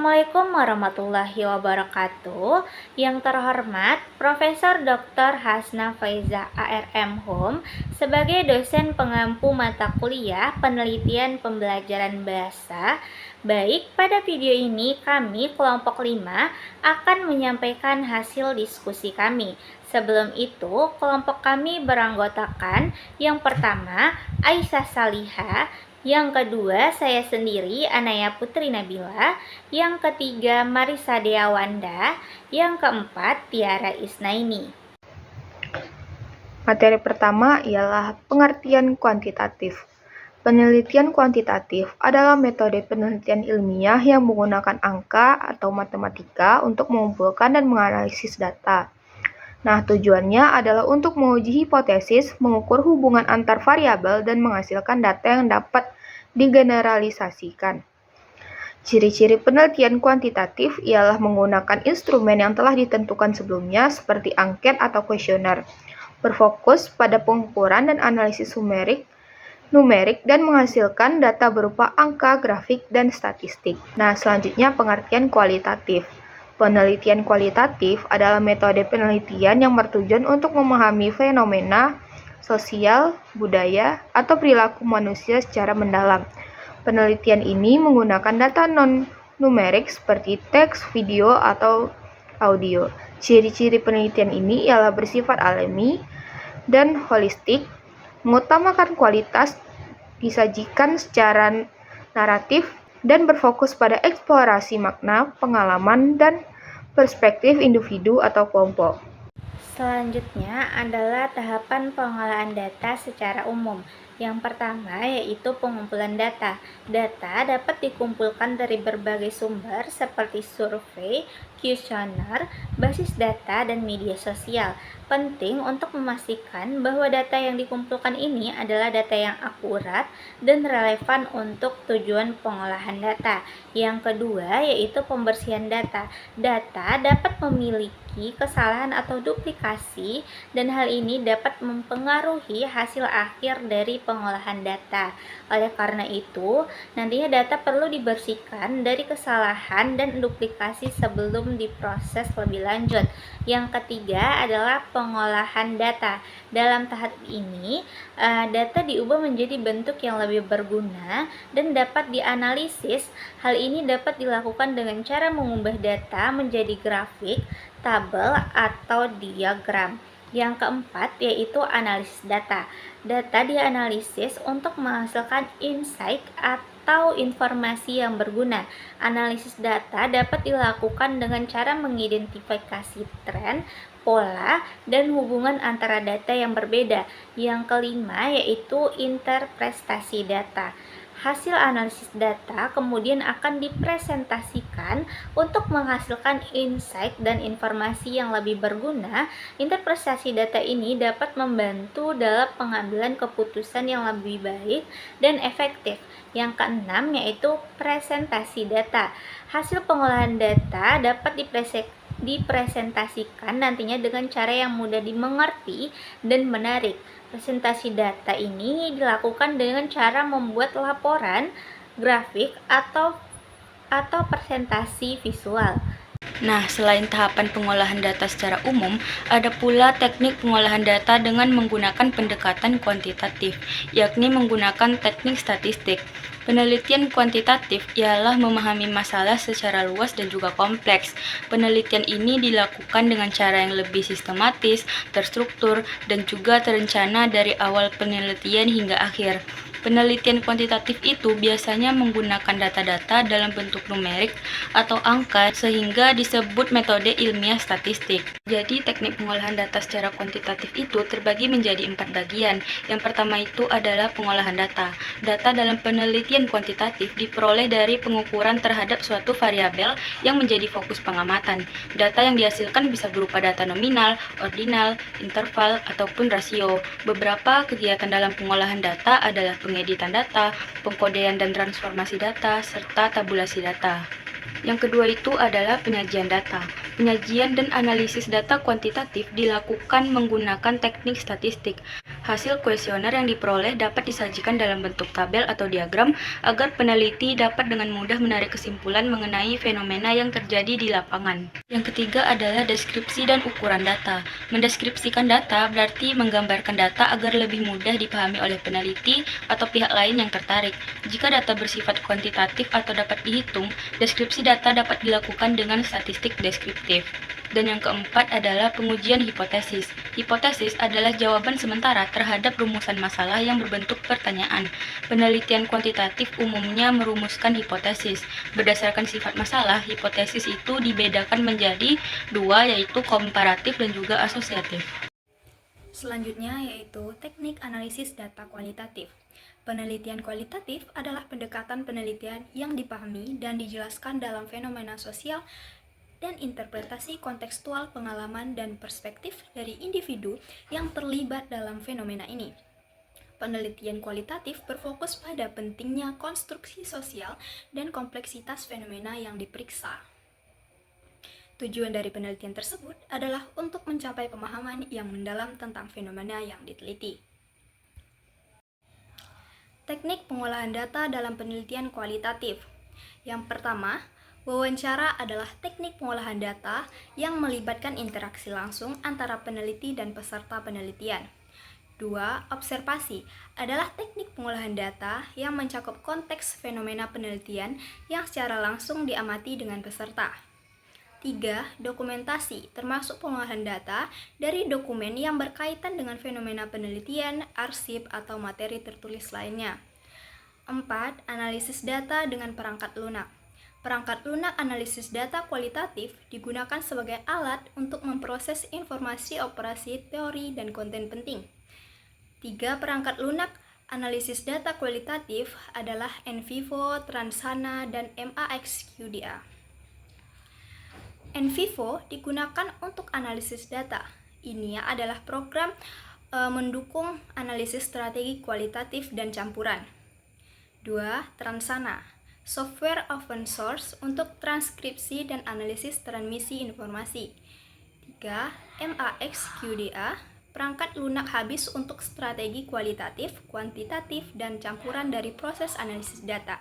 Assalamualaikum warahmatullahi wabarakatuh. Yang terhormat Profesor Dr. Hasna Faiza ARM Hum sebagai dosen pengampu mata kuliah penelitian pembelajaran bahasa. Baik, pada video ini kami kelompok 5 akan menyampaikan hasil diskusi kami. Sebelum itu, kelompok kami beranggotakan yang pertama Aisyah Salihah, yang kedua, saya sendiri, Anaya Putri Nabila. Yang ketiga, Marisa Deawanda. Yang keempat, Tiara Isnaini. Materi pertama ialah pengertian kuantitatif. Penelitian kuantitatif adalah metode penelitian ilmiah yang menggunakan angka atau matematika untuk mengumpulkan dan menganalisis data. Nah, tujuannya adalah untuk menguji hipotesis, mengukur hubungan antar variabel, dan menghasilkan data yang dapat digeneralisasikan. Ciri-ciri penelitian kuantitatif ialah menggunakan instrumen yang telah ditentukan sebelumnya seperti angket atau kuesioner, berfokus pada pengukuran dan analisis numerik dan menghasilkan data berupa angka, grafik, dan statistik. Nah, selanjutnya pengertian kualitatif. Penelitian kualitatif adalah metode penelitian yang bertujuan untuk memahami fenomena sosial, budaya, atau perilaku manusia secara mendalam. Penelitian ini menggunakan data non-numerik seperti teks, video, atau audio. Ciri-ciri penelitian ini ialah bersifat alami dan holistik, mengutamakan kualitas, disajikan secara naratif, dan berfokus pada eksplorasi makna, pengalaman, dan perspektif individu atau kelompok. Selanjutnya adalah tahapan pengolahan data secara umum. Yang pertama yaitu pengumpulan data. Data dapat dikumpulkan dari berbagai sumber seperti survei, kuesioner, basis data, dan media sosial. Penting untuk memastikan bahwa data yang dikumpulkan ini adalah data yang akurat dan relevan untuk tujuan pengolahan data. Yang kedua yaitu pembersihan data. Data dapat memiliki kesalahan atau duplikasi, dan hal ini dapat mempengaruhi hasil akhir dari pengolahan data. Oleh karena itu, nantinya data perlu dibersihkan dari kesalahan dan duplikasi sebelum diproses lebih lanjut. Yang ketiga adalah pengolahan data. Dalam tahap ini, data diubah menjadi bentuk yang lebih berguna dan dapat dianalisis. Hal ini dapat dilakukan dengan cara mengubah data menjadi grafik, tabel, atau diagram. Yang keempat yaitu analisis data. Data dianalisis untuk menghasilkan insight atau informasi yang berguna. Analisis data dapat dilakukan dengan cara mengidentifikasi tren, pola, dan hubungan antara data yang berbeda. Yang kelima yaitu interpretasi data. Hasil analisis data kemudian akan dipresentasikan untuk menghasilkan insight dan informasi yang lebih berguna. Interpretasi data ini dapat membantu dalam pengambilan keputusan yang lebih baik dan efektif. Yang keenam yaitu presentasi data. Hasil pengolahan data dapat dipresentasikan nantinya dengan cara yang mudah dimengerti dan menarik. Presentasi data ini dilakukan dengan cara membuat laporan, grafik, atau presentasi visual. Nah, selain tahapan pengolahan data secara umum, ada pula teknik pengolahan data dengan menggunakan pendekatan kuantitatif, yakni menggunakan teknik statistik. Penelitian kuantitatif ialah memahami masalah secara luas dan juga kompleks. Penelitian ini dilakukan dengan cara yang lebih sistematis, terstruktur, dan juga terencana dari awal penelitian hingga akhir. Penelitian kuantitatif itu biasanya menggunakan data-data dalam bentuk numerik atau angka sehingga disebut metode ilmiah statistik. Jadi teknik pengolahan data secara kuantitatif itu terbagi menjadi 4 bagian. Yang pertama itu adalah pengolahan data. Data dalam penelitian kuantitatif diperoleh dari pengukuran terhadap suatu variabel yang menjadi fokus pengamatan. Data yang dihasilkan bisa berupa data nominal, ordinal, interval, ataupun rasio. Beberapa kegiatan dalam pengolahan data adalah pengeditan data, pengkodean dan transformasi data, serta tabulasi data. Yang kedua itu adalah penyajian data. Penyajian dan analisis data kuantitatif dilakukan menggunakan teknik statistik. Hasil kuesioner yang diperoleh dapat disajikan dalam bentuk tabel atau diagram agar peneliti dapat dengan mudah menarik kesimpulan mengenai fenomena yang terjadi di lapangan. Yang ketiga adalah deskripsi dan ukuran data. Mendeskripsikan data berarti menggambarkan data agar lebih mudah dipahami oleh peneliti atau pihak lain yang tertarik. Jika data bersifat kuantitatif atau dapat dihitung, deskripsi data dapat dilakukan dengan statistik deskriptif. Dan yang keempat adalah pengujian hipotesis. Hipotesis adalah jawaban sementara terhadap rumusan masalah yang berbentuk pertanyaan. Penelitian kuantitatif umumnya merumuskan hipotesis. Berdasarkan sifat masalah, hipotesis itu dibedakan menjadi dua, yaitu komparatif dan juga asosiatif. Selanjutnya yaitu teknik analisis data kualitatif. Penelitian kualitatif adalah pendekatan penelitian yang dipahami dan dijelaskan dalam fenomena sosial dan interpretasi kontekstual pengalaman dan perspektif dari individu yang terlibat dalam fenomena ini. Penelitian kualitatif berfokus pada pentingnya konstruksi sosial dan kompleksitas fenomena yang diperiksa. Tujuan dari penelitian tersebut adalah untuk mencapai pemahaman yang mendalam tentang fenomena yang diteliti. Teknik pengolahan data dalam penelitian kualitatif. Yang pertama, wawancara adalah teknik pengolahan data yang melibatkan interaksi langsung antara peneliti dan peserta penelitian. 2. Observasi adalah teknik pengolahan data yang mencakup konteks fenomena penelitian yang secara langsung diamati dengan peserta. 3. Dokumentasi termasuk pengolahan data dari dokumen yang berkaitan dengan fenomena penelitian, arsip, atau materi tertulis lainnya. 4. Analisis data dengan perangkat lunak. Perangkat lunak analisis data kualitatif digunakan sebagai alat untuk memproses informasi operasi, teori, dan konten penting. 3 perangkat lunak analisis data kualitatif adalah NVivo, Transana, dan MAXQDA. NVivo digunakan untuk analisis data. Ini adalah program mendukung analisis strategi kualitatif dan campuran. 2. Transana software open source untuk transkripsi dan analisis transmisi informasi. 3. MAXQDA, perangkat lunak habis untuk strategi kualitatif, kuantitatif, dan campuran dari proses analisis data.